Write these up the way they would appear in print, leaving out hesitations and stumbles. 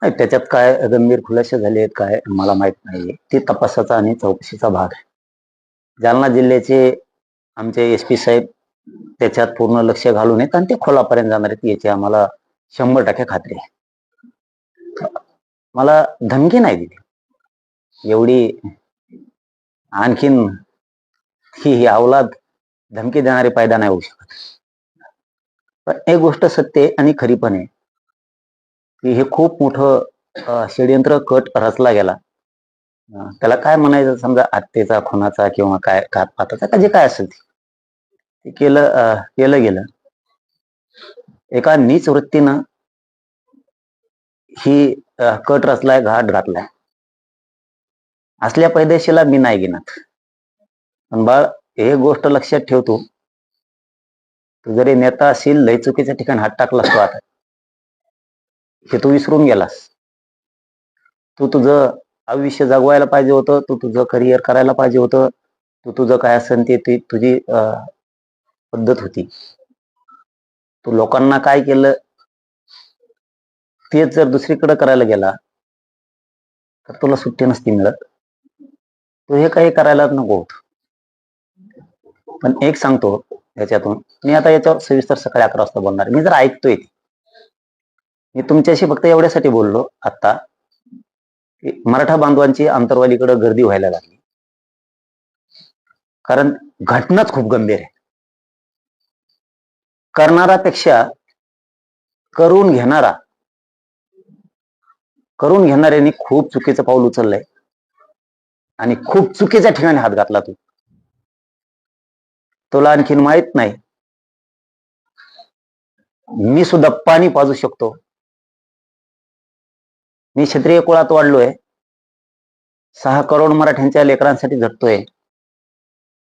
नाही, त्याच्यात काय गंभीर खुलासे झाले आहेत काय मला माहित नाहीये. ते तपासाचा आणि चौकशीचा भाग आहे. जालना जिल्ह्याचे आमचे एसपी साहेब त्याच्यात पूर्ण लक्ष घालून आहेत आणि ते खोलापर्यंत जाणार आहेत याची आम्हाला 100% खात्री आहे. मला धमकी नाही दिली एवढी. आणखीन ही अवलाद धमकी देणारे पैदा नाही होऊ शकत. पण एक गोष्ट सत्य आहे आणि खरी पण आहे की हे खूप मोठं षडयंत्र कट रचला गेला. त्याला काय म्हणायचं, समजा हत्येचा, खुनाचा किंवा काय घातपाताचा का जे काय असेल ते केलं गेलं. एका नीच वृत्तीनं ही कट रचलाय, घाट घातलाय. असल्या पैदेशीला मी नाही घेणार. पण बाळ, हे गोष्ट लक्षात ठेवतो, तू जरी नेता असेल, लय चुकीच्या ठिकाणी हात टाकलास तू आता, हे तू विसरून गेलास. तू तुझं आयुष्य जगवायला पाहिजे होतं, तू तुझं करिअर करायला पाहिजे होतं, तू तुझं काय असेल ते तुझी पद्धत होती. तू लोकांना काय केलं तेच जर दुसरीकडे करायला गेला तर तुला सुट्टी नसती मिळत. तू हे काही करायला नको होत. पण एक सांगतो याच्यातून, मी आता याच्यावर सविस्तर सकाळी 11 वाजता बोलणार. मी जर ऐकतोय, मी तुमच्याशी फक्त एवढ्यासाठी बोललो आता की मराठा बांधवांची आंतरवालीकडे गर्दी व्हायला लागली, कारण घटनाच खूप गंभीर आहे. करणारापेक्षा करून घेणाऱ्यांनी खूप चुकीचं पाऊल उचललंय आणि खूप चुकीच्या ठिकाणी हात घातला. तुला आणखीन माहित नाही, मी सुद्धा पाणी पाजू शकतो. मी क्षत्रिय कुळात वाढलोय, 6 करोड मराठ्यांच्या लेकरांसाठी झटतोय.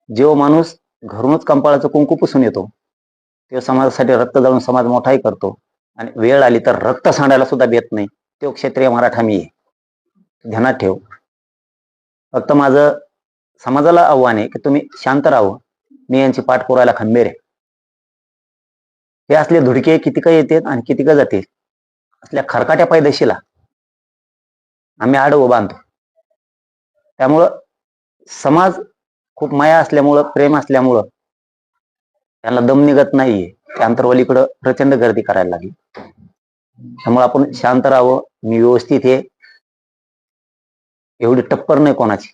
जो माणूस घरूनच कंपाळाचं कुंकू पुसून येतो, तो समाजासाठी रक्त जाळून समाज मोठाही करतो आणि वेळ आली तर रक्त सांडायला सुद्धा देत नाही, तो क्षत्रिय मराठा मी आहे. ध्यानात ठेव. फक्त माझं समाजाला आव्हान आहे की तुम्ही शांत राहावं. मी यांची पाठ पुरायला खंबीर आहे. हे असले धुडके किती काही येतात आणि किती का जाते, असल्या खरकाट्या पैदेशीला आम्ही आडवं बांधतो. त्यामुळं समाज खूप माया असल्यामुळं, प्रेम असल्यामुळं त्यांना दम निघत नाहीये. त्या आंतरवालीकडं प्रचंड गर्दी करायला लागली. त्यामुळे आपण शांत राहावं. मी व्यवस्थित आहे, एवढी टप्पर नाही कोणाची.